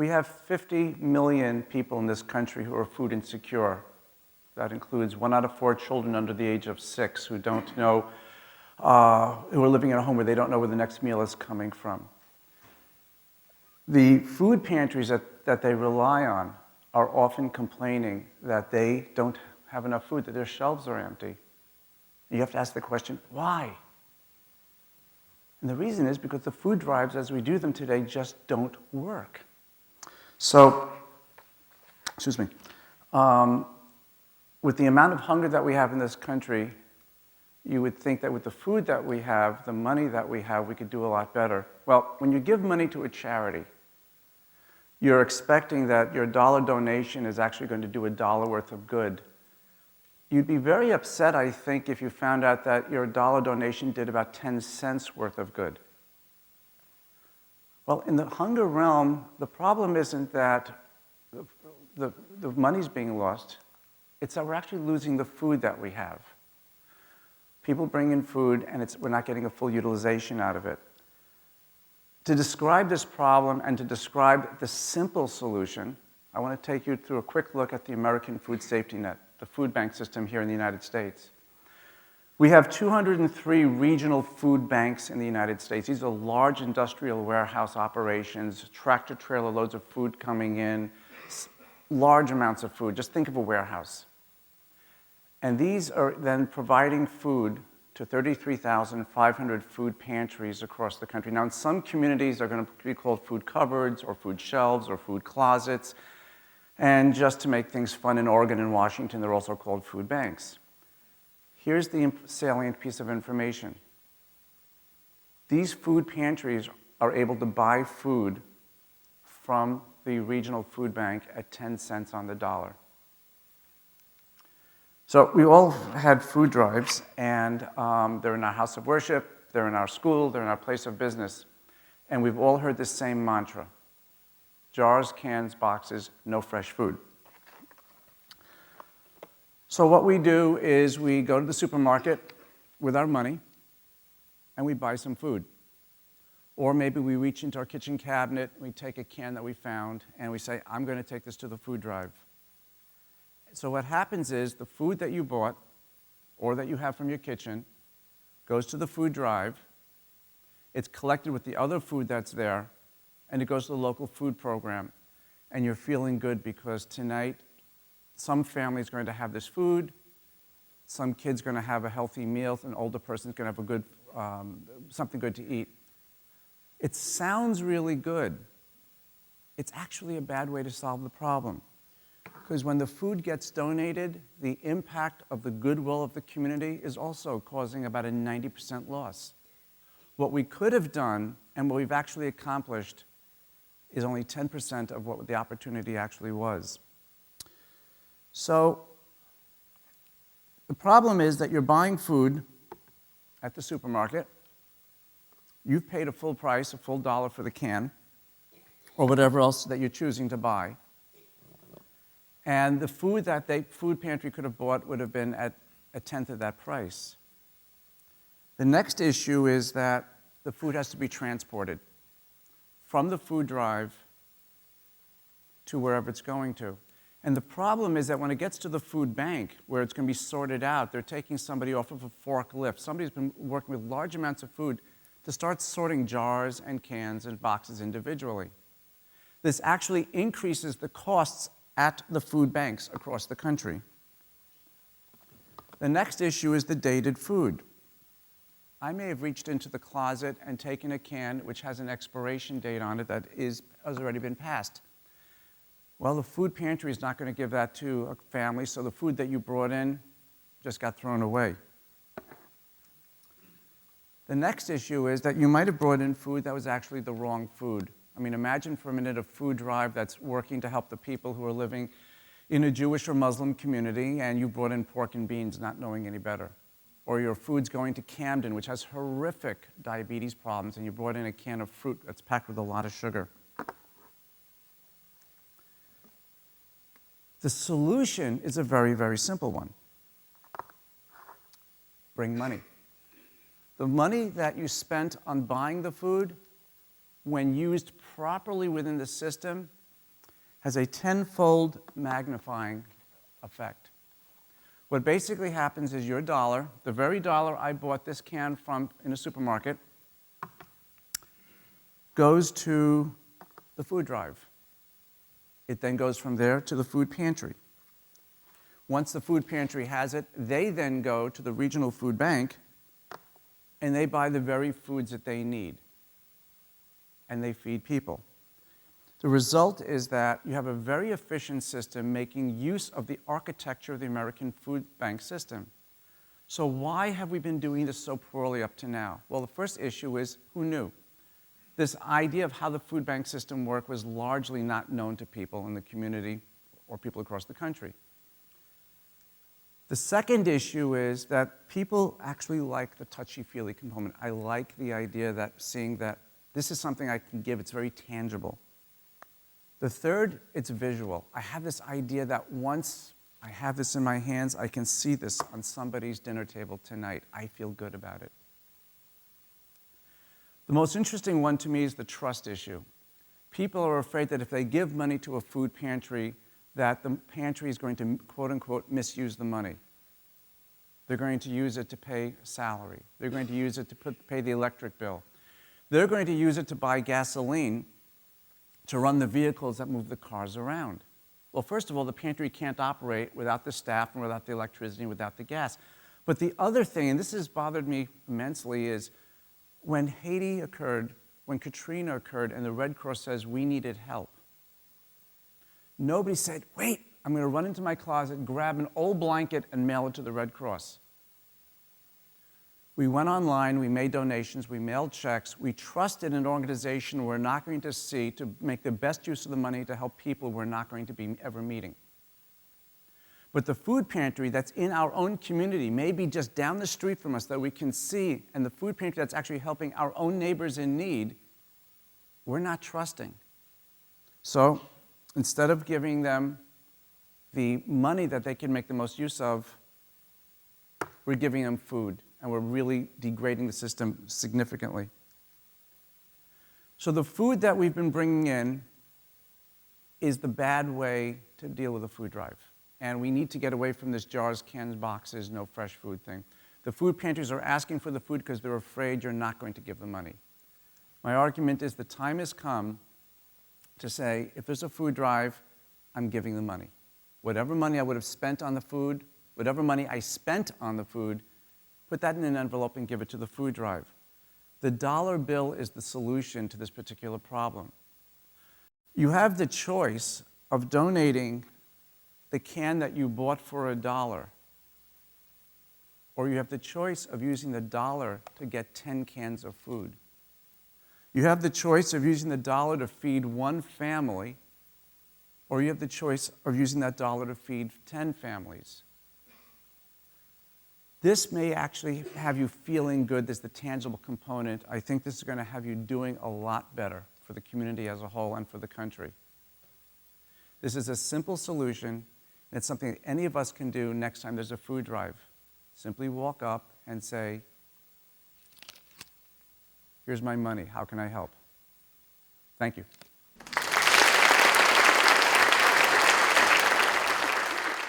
We have 50 million people in this country who are food insecure. That includes 1 out of 4 children under the age of 6 who don't know, who are living in a home where they don't know where the next meal is coming from. The food pantries that they rely on are often complaining that they don't have enough food, that their shelves are empty. You have to ask the question, why? And the reason is because the food drives as we do them today just don't work. So, excuse me, with the amount of hunger that we have in this country, you would think that with the food that we have, the money that we have, we could do a lot better. Well, when you give money to a charity, you're expecting that your dollar donation is actually going to do $1 worth of good. You'd be very upset, I think, if you found out that your dollar donation did about 10 cents worth of good. Well, in the hunger realm, the problem isn't that the money's being lost. It's that we're actually losing the food that we have. People bring in food, and we're not getting a full utilization out of it. To describe this problem and to describe the simple solution, I want to take you through a quick look at the American Food Safety Net, the food bank system here in the United States. We have 203 regional food banks in the United States. These are large industrial warehouse operations, tractor-trailer loads of food coming in, large amounts of food. Just think of a warehouse. And these are then providing food to 33,500 food pantries across the country. Now, in some communities, they're going to be called food cupboards or food shelves or food closets. And just to make things fun, in Oregon and Washington, they're also called food banks. Here's the salient piece of information. These food pantries are able to buy food from the regional food bank at 10 cents on the dollar. So we all had food drives, and they're in our house of worship, they're in our school, they're in our place of business. And we've all heard the same mantra: jars, cans, boxes, no fresh food. So what we do is we go to the supermarket with our money and we buy some food. Or maybe we reach into our kitchen cabinet, we take a can that we found, and we say, I'm going to take this to the food drive. So what happens is the food that you bought or that you have from your kitchen goes to the food drive, it's collected with the other food that's there, and it goes to the local food program. And you're feeling good because tonight, some family's going to have this food, some kid's going to have a healthy meal, an older person's going to have a good, something good to eat. It sounds really good. It's actually a bad way to solve the problem. Because when the food gets donated, the impact of the goodwill of the community is also causing about a 90% loss. What we could have done, and what we've actually accomplished, is only 10% of what the opportunity actually was. So the problem is that you're buying food at the supermarket. You've paid a full price, a full dollar for the can, or whatever else that you're choosing to buy. And the food that the food pantry could have bought would have been at a tenth of that price. The next issue is that the food has to be transported from the food drive to wherever it's going to. And the problem is that when it gets to the food bank, where it's going to be sorted out, they're taking somebody off of a forklift. Somebody's been working with large amounts of food to start sorting jars and cans and boxes individually. This actually increases the costs at the food banks across the country. The next issue is the dated food. I may have reached into the closet and taken a can which has an expiration date on it that has already been passed. Well, the food pantry is not going to give that to a family, so the food that you brought in just got thrown away. The next issue is that you might have brought in food that was actually the wrong food. I mean, imagine for a minute a food drive that's working to help the people who are living in a Jewish or Muslim community, and you brought in pork and beans not knowing any better. Or your food's going to Camden, which has horrific diabetes problems, and you brought in a can of fruit that's packed with a lot of sugar. The solution is a very, very simple one. Bring money. The money that you spent on buying the food, when used properly within the system, has a tenfold magnifying effect. What basically happens is your dollar, the very dollar I bought this can from in a supermarket, goes to the food drive. It then goes from there to the food pantry. Once the food pantry has it, they then go to the regional food bank and they buy the very foods that they need. And they feed people. The result is that you have a very efficient system making use of the architecture of the American food bank system. So why have we been doing this so poorly up to now? Well, the first issue is, who knew? This idea of how the food bank system worked was largely not known to people in the community or people across the country. The second issue is that people actually like the touchy-feely component. I like the idea that seeing that this is something I can give, it's very tangible. The third, it's visual. I have this idea that once I have this in my hands, I can see this on somebody's dinner table tonight. I feel good about it. The most interesting one to me is the trust issue. People are afraid that if they give money to a food pantry, that the pantry is going to, quote unquote, misuse the money. They're going to use it to pay salary. They're going to use it to pay the electric bill. They're going to use it to buy gasoline to run the vehicles that move the cars around. Well, first of all, the pantry can't operate without the staff and without the electricity and without the gas. But the other thing, and this has bothered me immensely, is when Haiti occurred, when Katrina occurred, and the Red Cross says we needed help, nobody said, wait, I'm going to run into my closet, grab an old blanket, and mail it to the Red Cross. We went online, we made donations, we mailed checks, we trusted an organization we're not going to see to make the best use of the money to help people we're not going to be ever meeting. But the food pantry that's in our own community, maybe just down the street from us that we can see, and the food pantry that's actually helping our own neighbors in need, we're not trusting. So instead of giving them the money that they can make the most use of, we're giving them food, and we're really degrading the system significantly. So the food that we've been bringing in is the bad way to deal with a food drive. And we need to get away from this jars, cans, boxes, no fresh food thing. The food pantries are asking for the food because they're afraid you're not going to give them money. My argument is the time has come to say, if there's a food drive, I'm giving the money. Whatever money I would have spent on the food, whatever money I spent on the food, put that in an envelope and give it to the food drive. The dollar bill is the solution to this particular problem. You have the choice of donating the can that you bought for $1, or you have the choice of using the dollar to get 10 cans of food. You have the choice of using the dollar to feed one family, or you have the choice of using that dollar to feed 10 families. This may actually have you feeling good. There's the tangible component. I think this is going to have you doing a lot better for the community as a whole and for the country. This is a simple solution, and it's something that any of us can do next time there's a food drive. Simply walk up and say, here's my money. How can I help? Thank you.